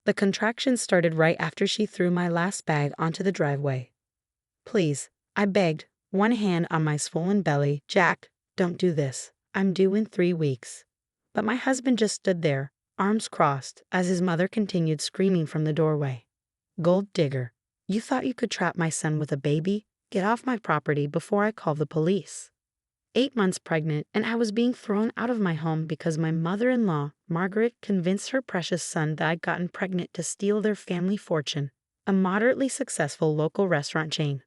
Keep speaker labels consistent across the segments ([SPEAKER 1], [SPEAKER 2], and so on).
[SPEAKER 1] The contractions started right after she threw my last bag onto the driveway. "Please," I begged, one hand on my swollen belly. "Jack, don't do this. I'm due in 3 weeks." But my husband just stood there, arms crossed, as his mother continued screaming from the doorway. "Gold digger, you thought you could trap my son with a baby? Get off my property before I call the police." 8 months pregnant, and I was being thrown out of my home because my mother-in-law, Margaret, convinced her precious son that I'd gotten pregnant to steal their family fortune, a moderately successful local restaurant chain.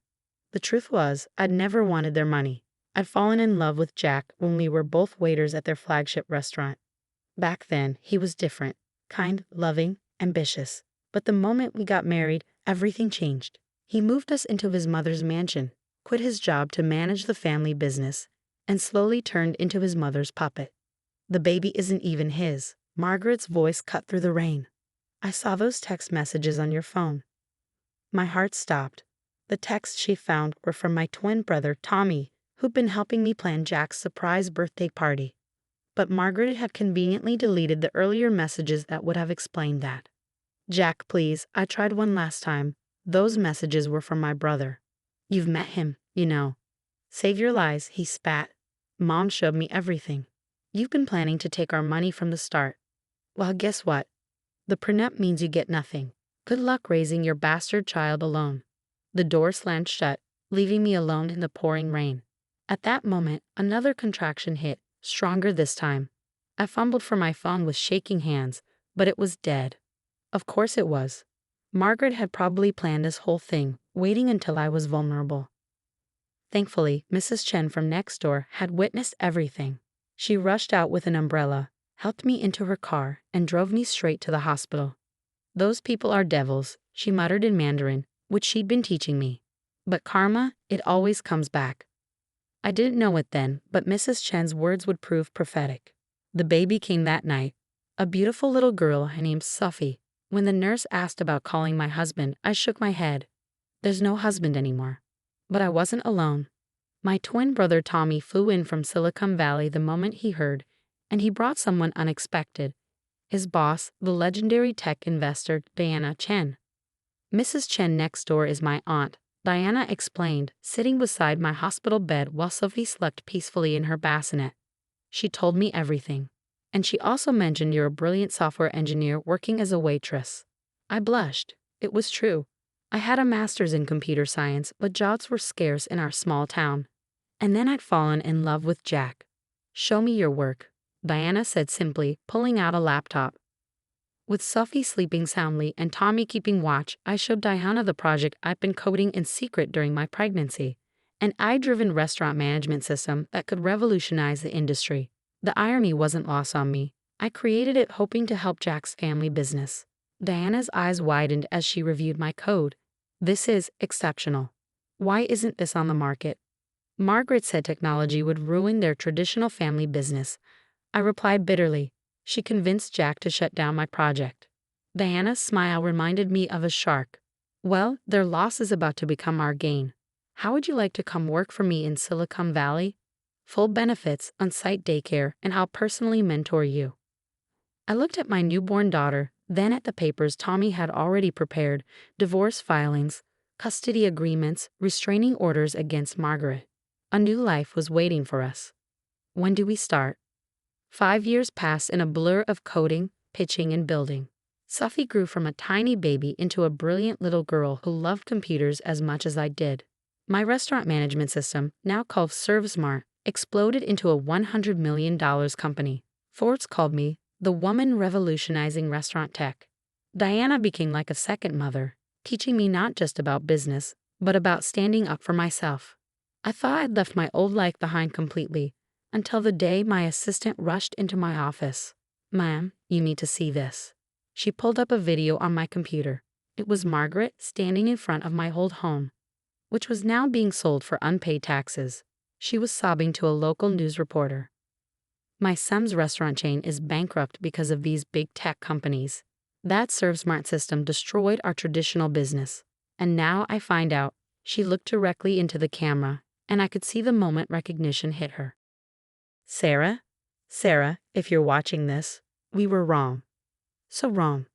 [SPEAKER 1] The truth was, I'd never wanted their money. I'd fallen in love with Jack when we were both waiters at their flagship restaurant. Back then, he was different, kind, loving, ambitious. But the moment we got married, everything changed. He moved us into his mother's mansion, quit his job to manage the family business, and slowly turned into his mother's puppet. "The baby isn't even his." Margaret's voice cut through the rain. "I saw those text messages on your phone." My heart stopped. The texts she found were from my twin brother, Tommy, who'd been helping me plan Jack's surprise birthday party. But Margaret had conveniently deleted the earlier messages that would have explained that. "Jack, please, I tried one last time. Those messages were from my brother. You've met him, you know." "Save your lies," he spat. "Mom showed me everything. You've been planning to take our money from the start. Well, guess what? The prenup means you get nothing. Good luck raising your bastard child alone." The door slammed shut, leaving me alone in the pouring rain. At that moment, another contraction hit, stronger this time. I fumbled for my phone with shaking hands, but it was dead. Of course it was. Margaret had probably planned this whole thing, waiting until I was vulnerable. Thankfully, Mrs. Chen from next door had witnessed everything. She rushed out with an umbrella, helped me into her car, and drove me straight to the hospital. "Those people are devils," she muttered in Mandarin, which she'd been teaching me. "But karma, it always comes back." I didn't know it then, but Mrs. Chen's words would prove prophetic. The baby came that night, a beautiful little girl named Sophie. When the nurse asked about calling my husband, I shook my head. There's no husband anymore. But I wasn't alone. My twin brother Tommy flew in from Silicon Valley the moment he heard, and he brought someone unexpected. His boss, the legendary tech investor Diana Chen. "Mrs. Chen next door is my aunt," Diana explained, sitting beside my hospital bed while Sophie slept peacefully in her bassinet. "She told me everything. And she also mentioned you're a brilliant software engineer working as a waitress." I blushed. It was true. I had a master's in computer science, but jobs were scarce in our small town. And then I'd fallen in love with Jack. "Show me your work," Diana said simply, pulling out a laptop. With Sophie sleeping soundly and Tommy keeping watch, I showed Diana the project I'd been coding in secret during my pregnancy, an AI-driven restaurant management system that could revolutionize the industry. The irony wasn't lost on me. I created it hoping to help Jack's family business. Diana's eyes widened as she reviewed my code. "This is exceptional. Why isn't this on the market?" Margaret said technology would ruin their traditional family business. I replied bitterly. She convinced Jack to shut down my project. Diana's smile reminded me of a shark. "Well, their loss is about to become our gain. How would you like to come work for me in Silicon Valley? Full benefits, on-site daycare, and I'll personally mentor you." I looked at my newborn daughter, then at the papers Tommy had already prepared, divorce filings, custody agreements, restraining orders against Margaret. A new life was waiting for us. When do we start? 5 years passed in a blur of coding, pitching, and building. Sophie grew from a tiny baby into a brilliant little girl who loved computers as much as I did. My restaurant management system, now called ServeSmart, exploded into a $100 million company. Forbes called me the woman revolutionizing restaurant tech. Diana became like a second mother, teaching me not just about business, but about standing up for myself. I thought I'd left my old life behind completely, until the day my assistant rushed into my office. "Ma'am, you need to see this." She pulled up a video on my computer. It was Margaret standing in front of my old home, which was now being sold for unpaid taxes. She was sobbing to a local news reporter. "My son's restaurant chain is bankrupt because of these big tech companies. That ServeSmart system destroyed our traditional business. And now I find out." She looked directly into the camera, and I could see the moment recognition hit her. Sarah, if you're watching this, we were wrong. So wrong.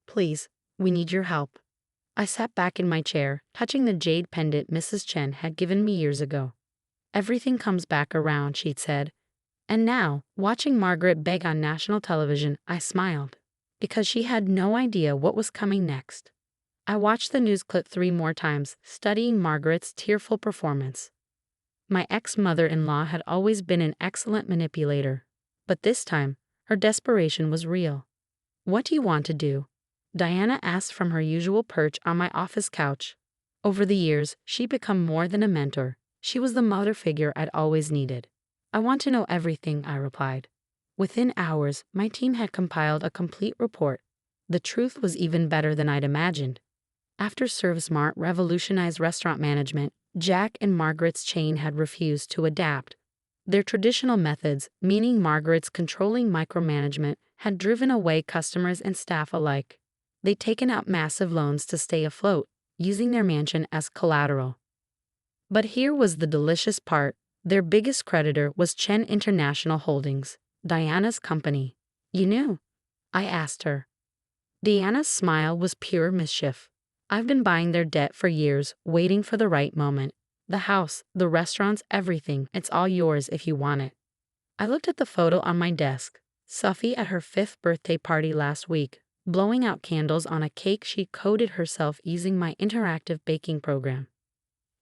[SPEAKER 1] Please, we need your help. I sat back in my chair, touching the jade pendant Mrs. Chen had given me years ago. Everything comes back around, she'd said. And now, watching Margaret beg on national television, I smiled, because she had no idea what was coming next. I watched the news clip 3 more times, studying Margaret's tearful performance. My ex-mother-in-law had always been an excellent manipulator, but this time, her desperation was real. What do you want to do? Diana asked from her usual perch on my office couch. Over the years, she'd become more than a mentor. She was the mother figure I'd always needed. I want to know everything, I replied. Within hours, my team had compiled a complete report. The truth was even better than I'd imagined. After ServeSmart revolutionized restaurant management, Jack and Margaret's chain had refused to adapt. Their traditional methods, meaning Margaret's controlling micromanagement, had driven away customers and staff alike. They'd taken out massive loans to stay afloat, using their mansion as collateral. But here was the delicious part. Their biggest creditor was Chen International Holdings, Diana's company. You knew? I asked her. Diana's smile was pure mischief. I've been buying their debt for years, waiting for the right moment. The house, the restaurants, everything, it's all yours if you want it. I looked at the photo on my desk. Sophie at her 5th birthday party last week, blowing out candles on a cake she coded herself using my interactive baking program.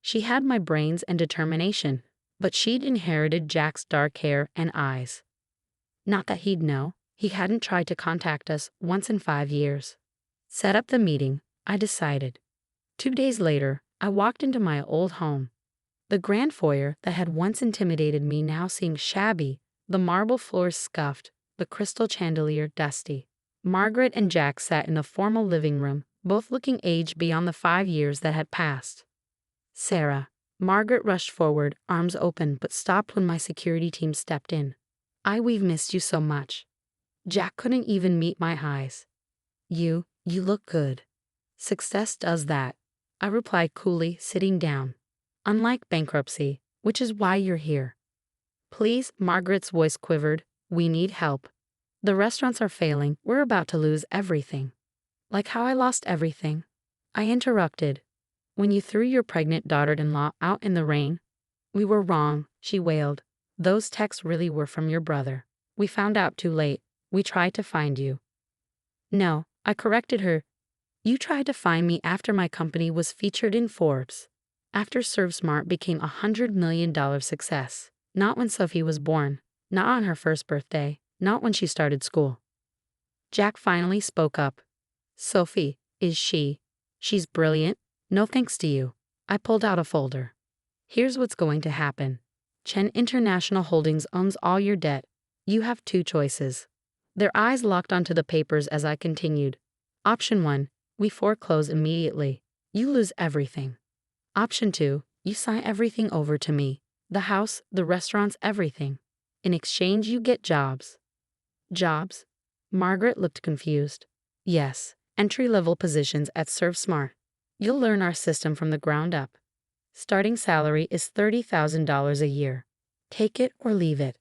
[SPEAKER 1] She had my brains and determination, but she'd inherited Jack's dark hair and eyes. Not that he'd know. He hadn't tried to contact us once in 5 years. Set up the meeting, I decided. 2 days later, I walked into my old home. The grand foyer that had once intimidated me now seemed shabby, the marble floors scuffed, the crystal chandelier dusty. Margaret and Jack sat in the formal living room, both looking aged beyond the 5 years that had passed. Sarah. Margaret rushed forward, arms open, but stopped when my security team stepped in. We've missed you so much. Jack couldn't even meet my eyes. You look good. Success does that, I replied coolly, sitting down. Unlike bankruptcy, which is why you're here. Please, Margaret's voice quivered, we need help. The restaurants are failing, we're about to lose everything. Like how I lost everything. I interrupted. When you threw your pregnant daughter-in-law out in the rain? We were wrong, she wailed. Those texts really were from your brother. We found out too late. We tried to find you. No, I corrected her. You tried to find me after my company was featured in Forbes. After ServeSmart became a $100 million success. Not when Sophie was born. Not on her 1st birthday. Not when she started school. Jack finally spoke up. Sophie, is she? She's brilliant. No thanks to you. I pulled out a folder. Here's what's going to happen. Chen International Holdings owns all your debt. You have 2 choices. Their eyes locked onto the papers as I continued. Option 1, we foreclose immediately. You lose everything. Option 2, you sign everything over to me. The house, the restaurants, everything. In exchange, you get jobs. Jobs? Margaret looked confused. Yes, entry-level positions at ServeSmart. You'll learn our system from the ground up. Starting salary is $30,000 a year. Take it or leave it.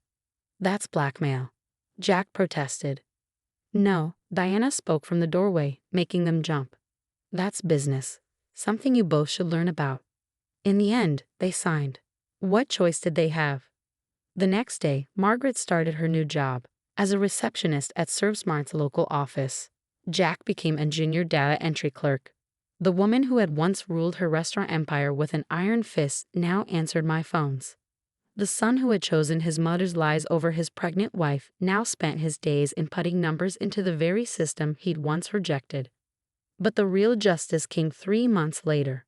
[SPEAKER 1] That's blackmail. Jack protested. No, Diana spoke from the doorway, making them jump. That's business. Something you both should learn about. In the end, they signed. What choice did they have? The next day, Margaret started her new job as a receptionist at ServeSmart's local office. Jack became a junior data entry clerk. The woman who had once ruled her restaurant empire with an iron fist now answered my phones. The son who had chosen his mother's lies over his pregnant wife now spent his days in putting numbers into the very system he'd once rejected. But the real justice came 3 months later.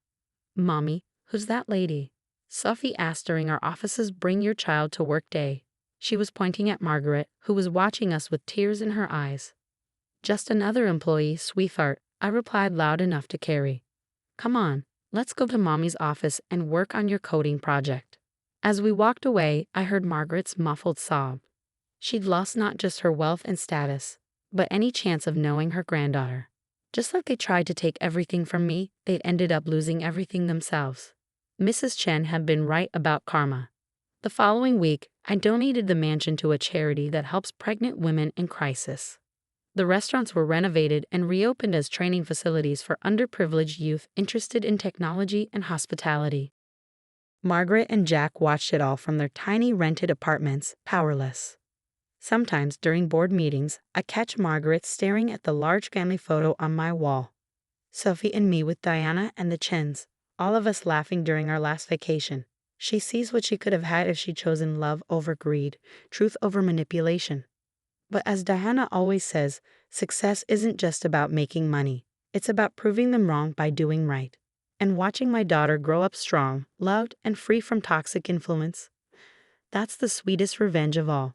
[SPEAKER 1] Mommy, who's that lady? Sophie asked during our office's Bring Your Child to Work day. She was pointing at Margaret, who was watching us with tears in her eyes. Just another employee, sweetheart, I replied loud enough to carry. Come on, let's go to Mommy's office and work on your coding project. As we walked away, I heard Margaret's muffled sob. She'd lost not just her wealth and status, but any chance of knowing her granddaughter. Just like they tried to take everything from me, they'd ended up losing everything themselves. Mrs. Chen had been right about karma. The following week, I donated the mansion to a charity that helps pregnant women in crisis. The restaurants were renovated and reopened as training facilities for underprivileged youth interested in technology and hospitality. Margaret and Jack watched it all from their tiny rented apartments, powerless. Sometimes during board meetings, I catch Margaret staring at the large family photo on my wall. Sophie and me with Diana and the Chins, all of us laughing during our last vacation. She sees what she could have had if she'd chosen love over greed, truth over manipulation. But as Diana always says, success isn't just about making money. It's about proving them wrong by doing right. And watching my daughter grow up strong, loved, and free from toxic influence. That's the sweetest revenge of all.